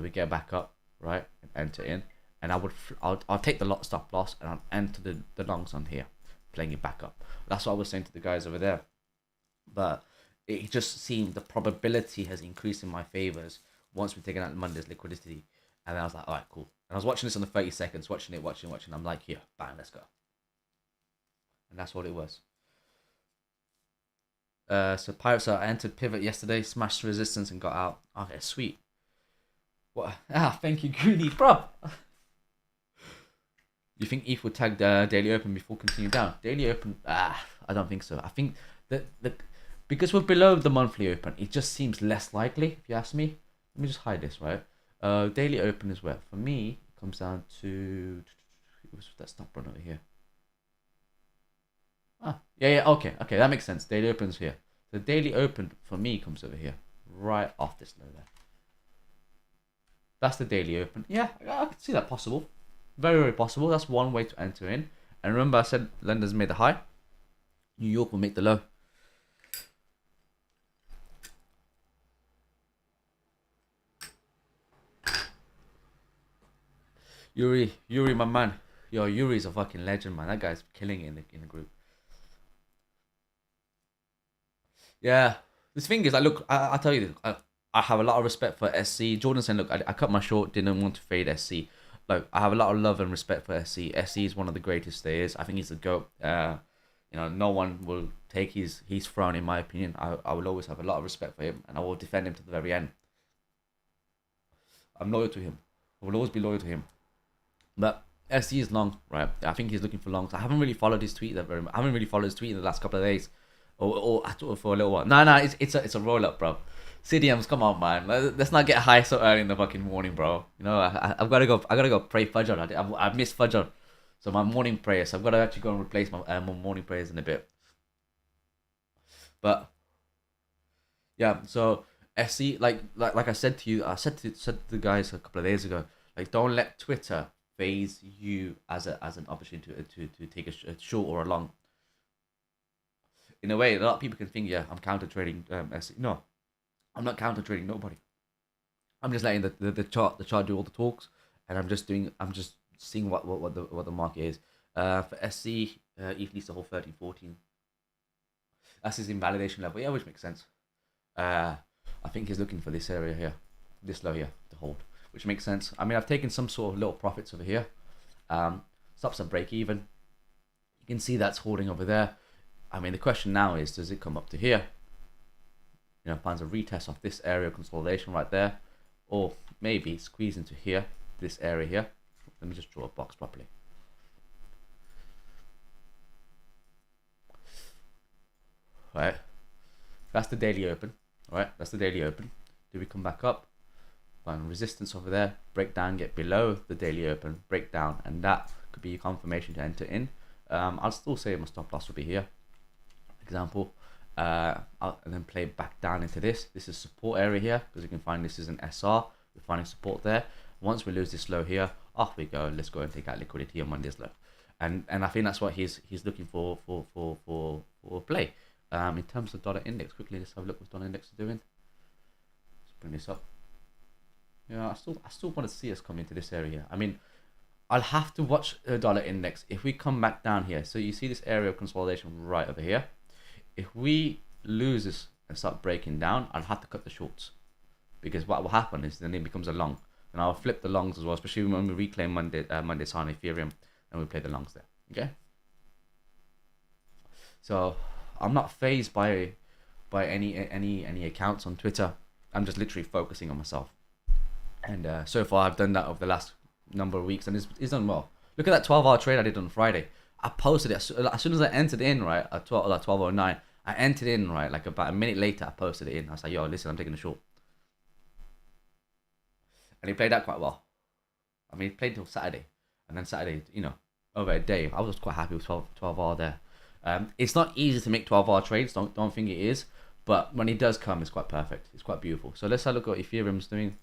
we get back up, right, and enter in, and I'll take the stop loss and I'll enter the longs on here, playing it back up. That's what I was saying to the guys over there. But it just seemed the probability has increased in my favors once we've taken out Monday's liquidity. And I was like, all right, cool. And I was watching this on the 30 seconds, watching. I'm like, here, bang, let's go. And that's what it was. So Pirates entered pivot yesterday, smashed resistance and got out. Okay, sweet. What? Thank you, Goody, bro. You think ETH would tag the daily open before continuing down? Daily open, I don't think so. I think that because we're below the monthly open, it just seems less likely, if you ask me. Let me just hide this, right? Daily open is where, for me, it comes down to, what's that stop run over here? Yeah, okay, that makes sense. Daily open's here. The daily open, for me, comes over here, right off this low there. That's the daily open. Yeah, I can see that possible. Very, very possible. That's one way to enter in. And remember I said London's made the high. New York will make the low. Yuri, my man. Yo, Yuri's a fucking legend, man. That guy's killing it in the group. Yeah. This thing is, look, I tell you this. I have a lot of respect for SC. Jordan said, look, I cut my short, didn't want to fade SC. Like, I have a lot of love and respect for SC. SC is one of the greatest there is. I think he's the GOAT. No one will take his throne, in my opinion. I will always have a lot of respect for him, and I will defend him to the very end. I'm loyal to him. I will always be loyal to him. But SC is long, right? I think he's looking for longs. I haven't really followed his tweet that very much. I haven't really followed his tweet in the last couple of days, or for a little while. No, it's a roll up, bro. CDMs, come on, man. Let's not get high so early in the fucking morning, bro. I've got to go. I gotta go pray Fajr. I missed Fajr, so my morning prayers. So I've got to actually go and replace my morning prayers in a bit. But yeah, so SC, like I said to you, I said to the guys a couple of days ago, like, don't let Twitter phase you as an opportunity to take a short or a long. In a way, a lot of people can think, yeah, I'm counter trading. No, I'm not counter trading nobody. I'm just letting the chart do all the talks, and I'm just seeing what the market is. For SC, ETH needs to hold 1314. That's his invalidation level, yeah, which makes sense. I think he's looking for this area here, this low here to hold, which makes sense. I mean, I've taken some sort of little profits over here. Stops at break even. You can see that's holding over there. I mean, the question now is, does it come up to here? You know, finds a retest of this area consolidation right there, or maybe squeeze into here, this area here. Let me just draw a box properly. Right, that's the daily open. All right, that's the daily open. Do we come back up? Find resistance over there, break down, get below the daily open, break down, and that could be your confirmation to enter in. I'll still say my stop loss will be here. Example, and then play back down into this. This is support area here, because you can find this is an SR. We're finding support there. Once we lose this low here, off we go. Let's go and take out liquidity on Monday's low, and I think that's what he's looking for play. In terms of dollar index, quickly let's have a look what dollar index is doing. Let's bring this up. Yeah, I still want to see us come into this area here. I mean, I'll have to watch the dollar index if we come back down here. So you see this area of consolidation right over here. If we lose this and start breaking down, I'll have to cut the shorts, because what will happen is then it becomes a long, and I'll flip the longs as well, especially when we reclaim Monday's high on Ethereum, and we play the longs there. Okay. So I'm not phased by any accounts on Twitter. I'm just literally focusing on myself, and so far I've done that over the last number of weeks, and it's done well. Look at that 12-hour trade I did on Friday. I posted it as soon as I entered in, right, at 12:09. I entered in, right, like about a minute later. I posted it in. I was like, yo, listen, I'm taking a short, and he played out quite well. I mean, he played till Saturday, and then Saturday, you know, over a day. I was quite happy with 12-hour there. It's not easy to make 12-hour trades. Don't think it is, but when it does come, it's quite perfect. It's quite beautiful. So let's have a look at what Ethereum's doing.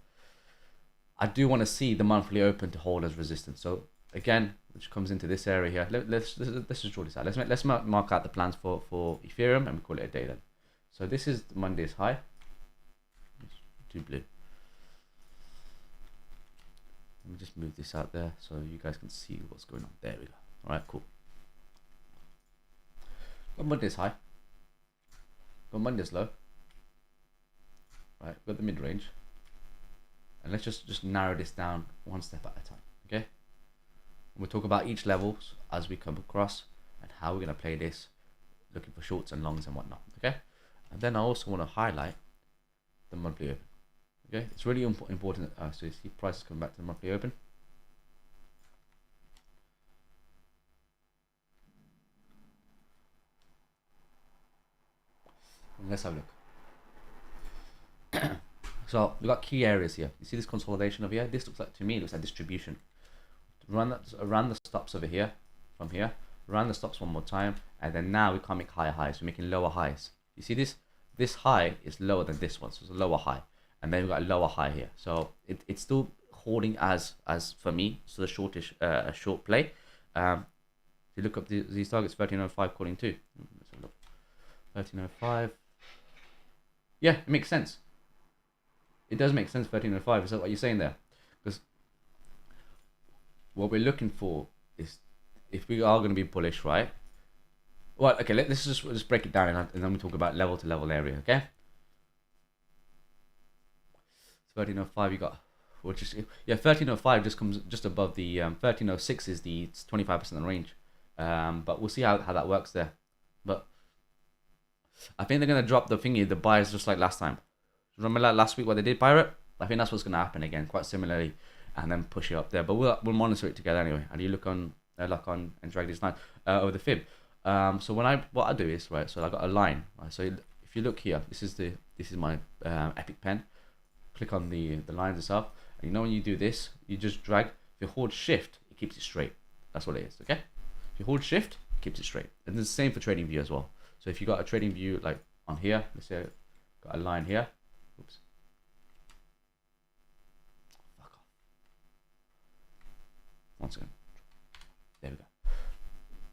I do want to see the monthly open to hold as resistance. So again, which comes into this area here. Let's just draw this out. Let's mark out the plans for Ethereum, and we call it a day then. So this is Monday's high. Too blue. Let me just move this out there so you guys can see what's going on. There we go. All right, cool. Got Monday's high. Got Monday's low. Right, got the mid range. And let's just narrow this down one step at a time. Okay. We'll talk about each levels as we come across and how we're going to play this, looking for shorts and longs and whatnot. Okay. And then I also want to highlight the monthly open. Okay. It's really important. So you see prices come back to the monthly open. And let's have a look. So we've got key areas here. You see this consolidation over here? This looks like, to me, it looks like distribution. Run the stops over here, from here. Run the stops one more time, and then now we can't make higher highs. We're making lower highs. You see this? This high is lower than this one, so it's a lower high. And then we've got a lower high here. So it's still holding as for me, so the shortish short play. If you look up these targets, 1305 calling too. Let's have a look. 1305. Yeah, it makes sense. It does make sense, 1305. Is that what you're saying there? Because what we're looking for is, if we are going to be bullish, right? Well, okay, let's just break it down, and then we talk about level to level area, okay? 1305, you got, which is, yeah, 1305 just comes just above the 1306 is the 25% range. But we'll see how that works there. But I think they're going to drop the thingy, the buys, just like last time. Remember last week what they did, Pirate? I think that's what's going to happen again, quite similarly, and then push it up there. But we'll monitor it together anyway. And you look on and drag this line over the fib. So what I do is, right, so I got a line, right? So if you look here, this is my Epic pen. Click on the lines itself, and you know when you do this, you just drag. If you hold shift, it keeps it straight. That's what it is, okay? If you hold shift, it keeps it straight. And it's the same for trading view as well. So if you got a trading view like on here, let's say I got a line here. Oops. Fuck Once again, there we go.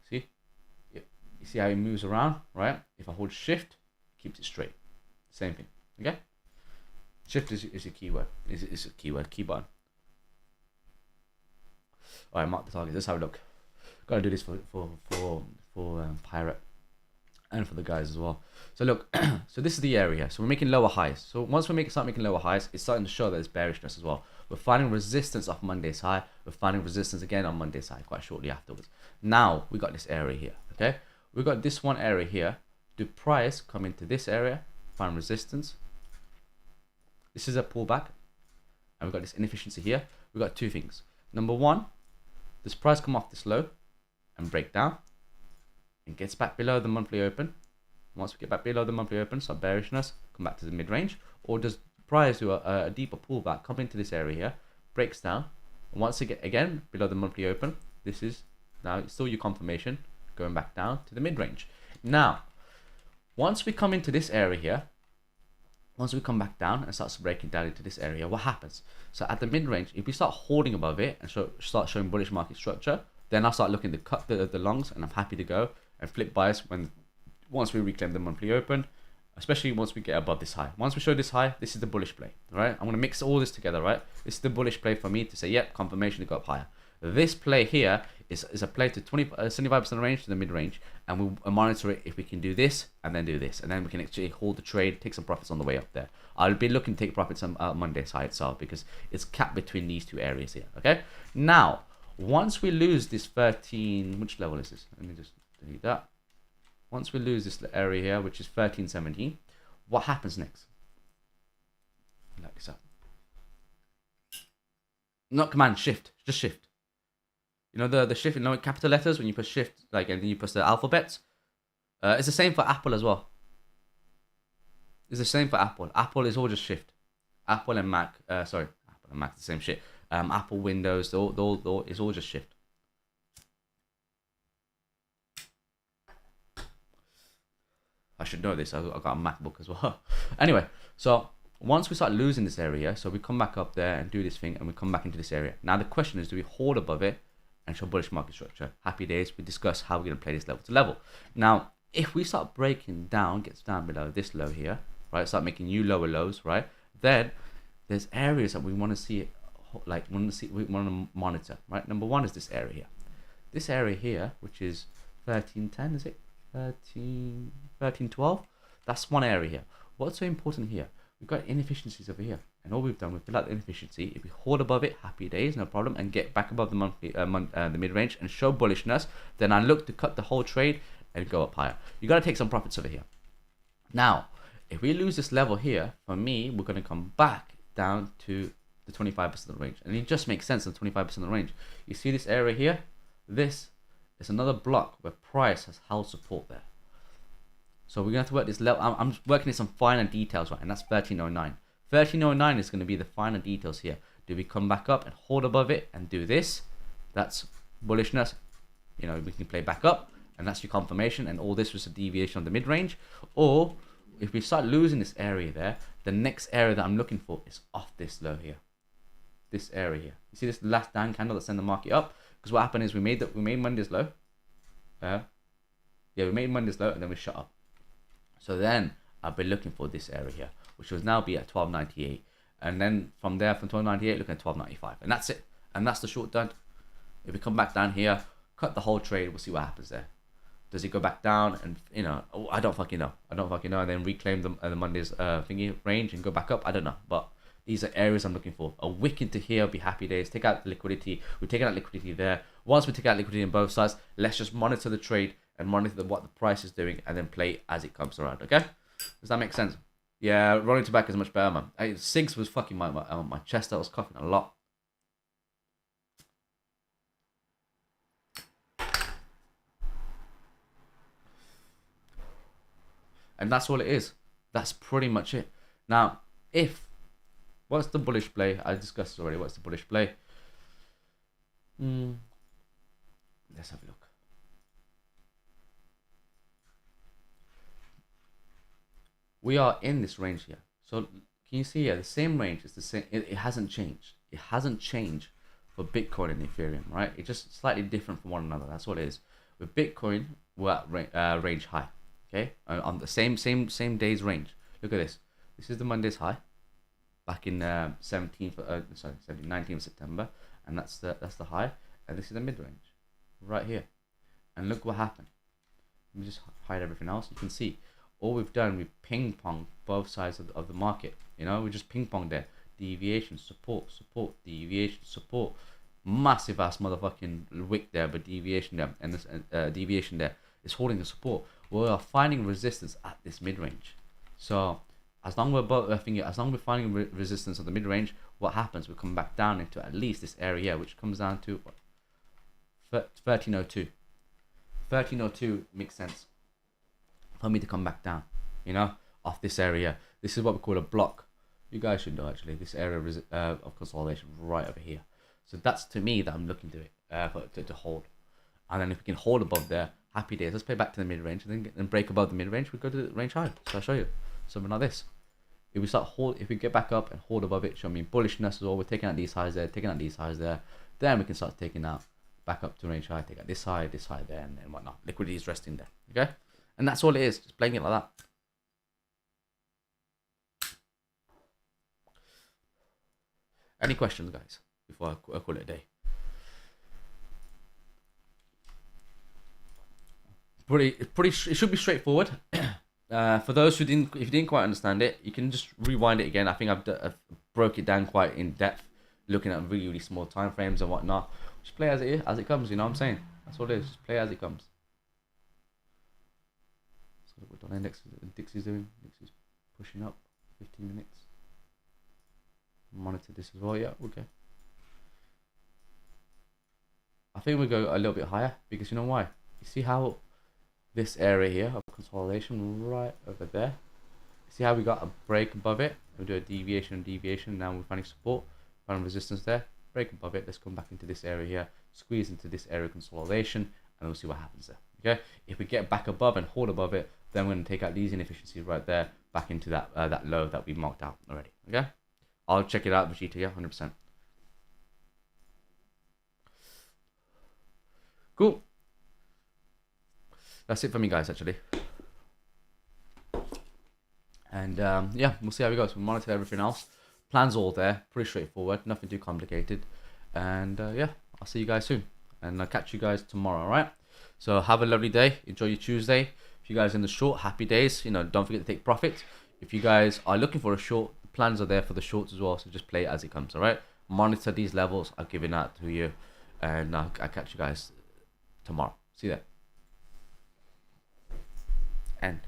See, you see how it moves around, right? If I hold shift, it keeps it straight. Same thing. Okay. Shift is a keyword. Is a keyword, key button. All right, mark the target. Let's have a look. Gotta do this for pirate and for the guys as well. So look, so this is the area. So we're making lower highs. So once we start making lower highs, it's starting to show that there's bearishness as well. We're finding resistance off Monday's high. We're finding resistance again on Monday's high quite shortly afterwards. Now we got this area here. Okay, we got this one area here. Do price come into this area? Find resistance. This is a pullback, and we've got this inefficiency here. We've got two things. Number one, does price come off this low and break down and gets back below the monthly open? Once we get back below the monthly open, start bearishness, come back to the mid-range, or does price do a deeper pullback, come into this area here, breaks down, and once again below the monthly open, this is now still your confirmation, going back down to the mid-range. Now, once we come into this area here, once we come back down and starts breaking down into this area, what happens? So at the mid-range, if we start holding above it and start showing bullish market structure, then I'll start looking to cut the longs, and I'm happy to go and flip bias once we reclaim the monthly open, especially once we get above this high. Once we show this high, this is the bullish play, right? I'm going to mix all this together, right? This is the bullish play for me to say, yep, confirmation to go up higher. This play here is a play to 75% range to the mid-range, and we'll monitor it if we can do this and then do this, and then we can actually hold the trade, take some profits on the way up there. I'll be looking to take profits on Monday's high itself because it's capped between these two areas here, okay? Now, once we lose this 13, which level is this? Let me just delete that. Once we lose this area here, which is 1317, what happens next? Like so. Not command, shift, just shift. You know the shift, you know capital letters when you push shift, like, and then you push the alphabets. It's the same for Apple as well. It's the same for Apple. Apple is all just shift. Apple and Mac, sorry, Apple and Mac, the same shit. Apple, Windows, it's all just shift. I should know this. I got a MacBook as well. Anyway, so once we start losing this area, so we come back up there and do this thing, and we come back into this area. Now the question is, do we hold above it and show bullish market structure? Happy days. We discuss how we're going to play this level to level. Now, if we start breaking down, gets down below this low here, right? Start making new lower lows, right? Then there's areas that we want to see, like we want to monitor, right? Number one is this area here. This area here, which is 1310, is it? 1312. That's one area here. What's so important here? We've got inefficiencies over here, and all we've done, we've filled out the inefficiency. If we hold above it, happy days, no problem, and get back above the monthly, the mid-range and show bullishness, then I look to cut the whole trade and go up higher. You got to take some profits over here. Now, if we lose this level here, for me, we're going to come back down to the 25% range, and it just makes sense in 25% range. You see this area here? This is another block where price has held support there. So we're going to have to work this level. I'm working in some finer details, right? And that's 1309. 1309 is going to be the finer details here. Do we come back up and hold above it and do this? That's bullishness. You know, we can play back up, and that's your confirmation. And all this was a deviation of the mid-range. Or if we start losing this area there, the next area that I'm looking for is off this low here. This area here. You see this last down candle that sent the market up? Because what happened is we made Monday's low. We made Monday's low, and then we shut up. So then I'll be looking for this area here, which will now be at 1298. And then from there, from 1298, looking at 1295. And that's it. And that's the short done. If we come back down here, cut the whole trade, we'll see what happens there. Does it go back down? And, you know, I don't fucking know. And then reclaim the Monday's thingy range and go back up? I don't know. But these are areas I'm looking for. A wick into here will be happy days. Take out the liquidity. We're taking out liquidity there. Once we take out liquidity on both sides, let's just monitor the trade and monitor what the price is doing, and then play as it comes around. Okay, does that make sense? Yeah, rolling tobacco is much better, man. Cigs was fucking my chest. I was coughing a lot. And that's all it is. That's pretty much it. Now, what's the bullish play? I discussed already. What's the bullish play? Let's have a look. We are in this range here. So can you see here, the same range is the same. It hasn't changed. It hasn't changed for Bitcoin and Ethereum, right? It's just slightly different from one another. That's what it is. With Bitcoin, we're at range high, okay, on the same day's range. Look at this. This is the Monday's high, back in 19th of September, and that's the high, and this is the mid range, right here. And look what happened. Let me just hide everything else. You can see all we've done, we've ping ponged both sides of the market. You know, we just ping ponged there. Deviation, support, deviation, support. Massive ass motherfucking wick there, but deviation there, and this deviation there is holding the support. We are finding resistance at this mid range. So as long as we're finding resistance at the mid range, what happens? We come back down into at least this area, which comes down to 1302. 1302 makes sense for me to come back down, you know, off this area. This is what we call a block. You guys should know, actually, this area of consolidation right over here. So that's, to me, that I'm looking to it to hold. And then if we can hold above there, happy days. Let's play back to the mid range, and then break above the mid range. We go to the range high. So I'll show you something like this. If we get back up and hold above it, show me bullishness as well. We're taking out these highs there, taking out these highs there. Then we can start taking out back up to range high, take out this high there, and whatnot. Liquidity is resting there. Okay, and that's all it is. Just playing it like that. Any questions, guys, before I call it a day? It should be straightforward. For those if you didn't quite understand it, you can just rewind it again. I think I've broke it down quite in depth, looking at really small time frames and whatnot. Just play as it comes. You know what I'm saying? That's what it is. Just play as it comes. So what dollar index is doing? Index is pushing up. 15 minutes. Monitor this as well. Yeah, okay. I think we go a little bit higher, because you know why? You see how this area here of consolidation right over there, see how we got a break above it? We do a deviation, now we're finding support, finding resistance there, break above it. Let's come back into this area here, squeeze into this area of consolidation, and we'll see what happens there. Okay, if we get back above and hold above it, then we're going to take out these inefficiencies right there, back into that low that we marked out already. Okay, I'll check it out, Vegeta. Yeah, 100%. Cool. That's it for me, guys, actually. And yeah, we'll see how we go. So we'll monitor everything else. Plans all there, pretty straightforward, nothing too complicated. And yeah, I'll see you guys soon, and I'll catch you guys tomorrow. All right, so have a lovely day, enjoy your Tuesday. If you guys are in the short, happy days. You know, don't forget to take profit. If you guys are looking for a short, the plans are there for the shorts as well, so just play it as it comes. All right, monitor these levels. I'll give it out to you, and I'll catch you guys tomorrow. See you there. End.